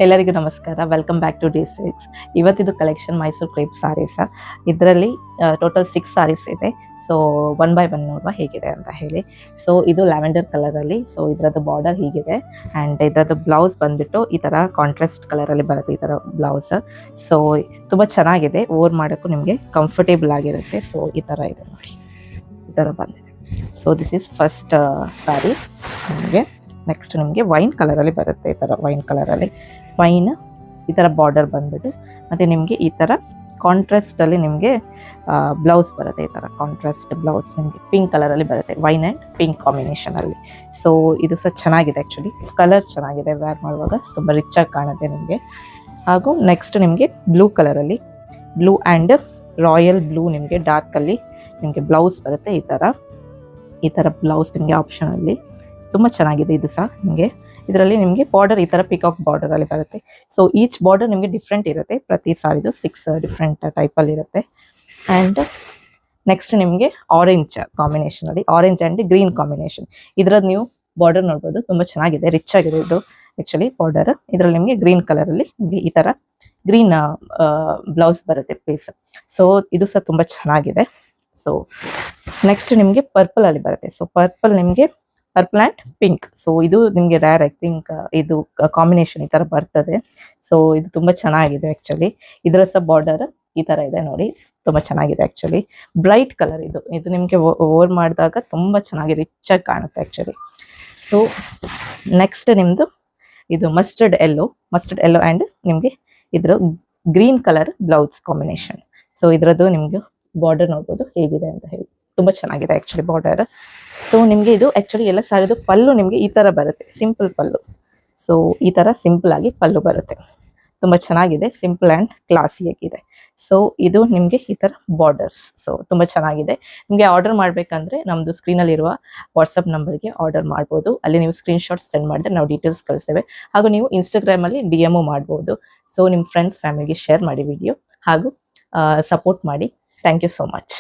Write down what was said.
ಎಲ್ಲರಿಗೂ ನಮಸ್ಕಾರ. Welcome back to D6. ಇವತ್ತಿದು ಕಲೆಕ್ಷನ್ ಮೈಸೂರು ಕ್ರೇಪ್ ಸಾರೀಸ್. ಇದರಲ್ಲಿ ಟೋಟಲ್ 6 ಸಾರೀಸ್ ಇದೆ. ಸೊ 1 by 1 ನೋಡುವ ಹೇಗಿದೆ ಅಂತ ಹೇಳಿ. ಸೊ ಇದು ಲ್ಯಾವೆಂಡರ್ ಕಲರಲ್ಲಿ. ಸೊ ಇದರದ್ದು ಬಾರ್ಡರ್ ಹೀಗಿದೆ ಆ್ಯಂಡ್ ಇದರದ್ದು ಬ್ಲೌಸ್ ಬಂದ್ಬಿಟ್ಟು ಈ ಥರ ಕಾಂಟ್ರಾಸ್ಟ್ ಕಲರಲ್ಲಿ ಬರುತ್ತೆ ಈ ಥರ ಬ್ಲೌಸ್. ಸೊ ತುಂಬ ಚೆನ್ನಾಗಿದೆ, ಓರ್ ಮಾಡೋಕ್ಕೂ ನಿಮಗೆ ಕಂಫರ್ಟೇಬಲ್ ಆಗಿರುತ್ತೆ. ಸೊ ಈ ಥರ ಇದೆ ನೋಡಿ, ಈ ಥರ ಬಂದಿದೆ. ಸೊ ದಿಸ್ ಈಸ್ ಫಸ್ಟ್ ಸಾರಿ. ನಿಮಗೆ ನೆಕ್ಸ್ಟ್ ನಿಮಗೆ ವೈನ್ ಕಲರಲ್ಲಿ ಬರುತ್ತೆ, ಈ ಥರ ವೈನ್ ಕಲರಲ್ಲಿ ವೈನ್ ಈ ಥರ ಬಾರ್ಡರ್ ಬಂದ್ಬಿಟ್ಟು, ಮತ್ತು ನಿಮಗೆ ಈ ಥರ ಕಾಂಟ್ರಾಸ್ಟಲ್ಲಿ ನಿಮಗೆ ಬ್ಲೌಸ್ ಬರುತ್ತೆ. ಈ ಥರ ಕಾಂಟ್ರಾಸ್ಟ್ ಬ್ಲೌಸ್ ನಿಮಗೆ ಪಿಂಕ್ ಕಲರಲ್ಲಿ ಬರುತ್ತೆ, ವೈನ್ ಆ್ಯಂಡ್ ಪಿಂಕ್ ಕಾಂಬಿನೇಷನಲ್ಲಿ. ಸೊ ಇದು ಸಹ ಚೆನ್ನಾಗಿದೆ, ಆ್ಯಕ್ಚುಲಿ ಕಲರ್ ಚೆನ್ನಾಗಿದೆ, ವೇರ್ ಮಾಡುವಾಗ ತುಂಬ ರಿಚಾಗಿ ಕಾಣುತ್ತೆ ನಿಮಗೆ. ಹಾಗೂ ನೆಕ್ಸ್ಟ್ ನಿಮಗೆ ಬ್ಲೂ ಕಲರಲ್ಲಿ, ಬ್ಲೂ ಆ್ಯಂಡ್ ರಾಯಲ್ ಬ್ಲೂ ನಿಮಗೆ ಡಾರ್ಕಲ್ಲಿ ನಿಮಗೆ ಬ್ಲೌಸ್ ಬರುತ್ತೆ. ಈ ಥರ ಬ್ಲೌಸ್ ನಿಮಗೆ ಆಪ್ಷನಲ್ಲಿ ತುಂಬ ಚೆನ್ನಾಗಿದೆ. ಇದು ಸಹ ನಿಮಗೆ ಇದರಲ್ಲಿ ನಿಮಗೆ ಬಾರ್ಡರ್ ಈ ಥರ ಪಿಕಾಕ್ ಬಾರ್ಡರಲ್ಲಿ ಬರುತ್ತೆ. ಸೊ ಈಚ್ ಬಾರ್ಡರ್ ನಿಮಗೆ ಡಿಫ್ರೆಂಟ್ ಇರುತ್ತೆ, ಪ್ರತಿ ಸಾರಿದು 6 ಡಿಫ್ರೆಂಟ್ ಟೈಪಲ್ಲಿ ಇರುತ್ತೆ. ಆ್ಯಂಡ್ ನೆಕ್ಸ್ಟ್ ನಿಮಗೆ ಆರೆಂಜ್ ಕಾಂಬಿನೇಷನಲ್ಲಿ, ಆರೆಂಜ್ ಆ್ಯಂಡ್ ಗ್ರೀನ್ ಕಾಂಬಿನೇಷನ್. ಇದರದ್ದು ನೀವು ಬಾರ್ಡರ್ ನೋಡ್ಬೋದು, ತುಂಬ ಚೆನ್ನಾಗಿದೆ, ರಿಚ್ ಆಗಿದೆ ಇದು ಆ್ಯಕ್ಚುಲಿ ಬಾರ್ಡರ್. ಇದರಲ್ಲಿ ನಿಮಗೆ ಗ್ರೀನ್ ಕಲರಲ್ಲಿ ನಿಮಗೆ ಈ ಥರ ಗ್ರೀನ್ ಬ್ಲೌಸ್ ಬರುತ್ತೆ ಪೀಸ್. ಸೊ ಇದು ಸಹ ತುಂಬ ಚೆನ್ನಾಗಿದೆ. ಸೊ ನೆಕ್ಸ್ಟ್ ನಿಮಗೆ ಪರ್ಪಲಲ್ಲಿ ಬರುತ್ತೆ. So purple and pink. So ಇದು ನಿಮಗೆ ರೇರ್, ಐ ಥಿಂಕ್ ಇದು ಕಾಂಬಿನೇಷನ್ ಈ ಥರ ಬರ್ತದೆ. ಸೊ ಇದು ತುಂಬ ಚೆನ್ನಾಗಿದೆ ಆ್ಯಕ್ಚುಲಿ. ಇದರ ಸಹ ಬಾರ್ಡರ್ ಈ ಥರ ಇದೆ ನೋಡಿ, ತುಂಬ ಚೆನ್ನಾಗಿದೆ ಆ್ಯಕ್ಚುಲಿ. ಬ್ರೈಟ್ ಕಲರ್ ಇದು ನಿಮಗೆ ಓರ್ ಮಾಡಿದಾಗ ತುಂಬ ಚೆನ್ನಾಗಿ ರಿಚಾಗಿ ಕಾಣುತ್ತೆ ಆ್ಯಕ್ಚುಲಿ. ಸೊ ನೆಕ್ಸ್ಟ್ ನಿಮ್ಮದು ಇದು ಮಸ್ಟರ್ಡ್ ಎಲ್ಲೋ ಆ್ಯಂಡ್ ನಿಮಗೆ ಇದ್ರ green colour blouse combination. So ಇದರದ್ದು ನಿಮಗೆ ಬಾರ್ಡರ್ ನೋಡ್ಬೋದು ಹೇಗಿದೆ ಅಂತ ಹೇಳಿ, ತುಂಬ ಚೆನ್ನಾಗಿದೆ ಆ್ಯಕ್ಚುಲಿ ಬಾರ್ಡರ್. ಸೊ ನಿಮಗೆ ಇದು ಆ್ಯಕ್ಚುಲಿ ಎಲ್ಲ ಸಾರಿದು ಪಲ್ಲು ನಿಮಗೆ ಈ ಥರ ಬರುತ್ತೆ, ಸಿಂಪಲ್ ಪಲ್ಲು. ಸೊ ಈ ಥರ ಸಿಂಪಲ್ ಆಗಿ ಪಲ್ಲು ಬರುತ್ತೆ, ತುಂಬ ಚೆನ್ನಾಗಿದೆ, ಸಿಂಪಲ್ ಆ್ಯಂಡ್ ಕ್ಲಾಸಿಯಾಗಿದೆ. ಸೊ ಇದು ನಿಮಗೆ ಈ ಥರ ಬಾರ್ಡರ್ಸ್. ಸೊ ತುಂಬ ಚೆನ್ನಾಗಿದೆ. ನಿಮಗೆ ಆರ್ಡರ್ ಮಾಡಬೇಕಂದ್ರೆ ನಮ್ಮದು ಸ್ಕ್ರೀನಲ್ಲಿರುವ ವಾಟ್ಸಪ್ ನಂಬರ್ಗೆ ಆರ್ಡರ್ ಮಾಡ್ಬೋದು. ಅಲ್ಲಿ ನೀವು ಸ್ಕ್ರೀನ್ಶಾಟ್ಸ್ ಸೆಂಡ್ ಮಾಡಿದ್ರೆ ನಾವು ಡೀಟೇಲ್ಸ್ ಕಳಿಸ್ತೇವೆ. ಹಾಗೂ ನೀವು ಇನ್ಸ್ಟಾಗ್ರಾಮಲ್ಲಿ DM ಮಾಡ್ಬೋದು. ಸೊ ನಿಮ್ಮ ಫ್ರೆಂಡ್ಸ್ ಫ್ಯಾಮಿಲಿಗೆ ಶೇರ್ ಮಾಡಿ ವಿಡಿಯೋ, ಹಾಗೂ ಸಪೋರ್ಟ್ ಮಾಡಿ. Thank you so much.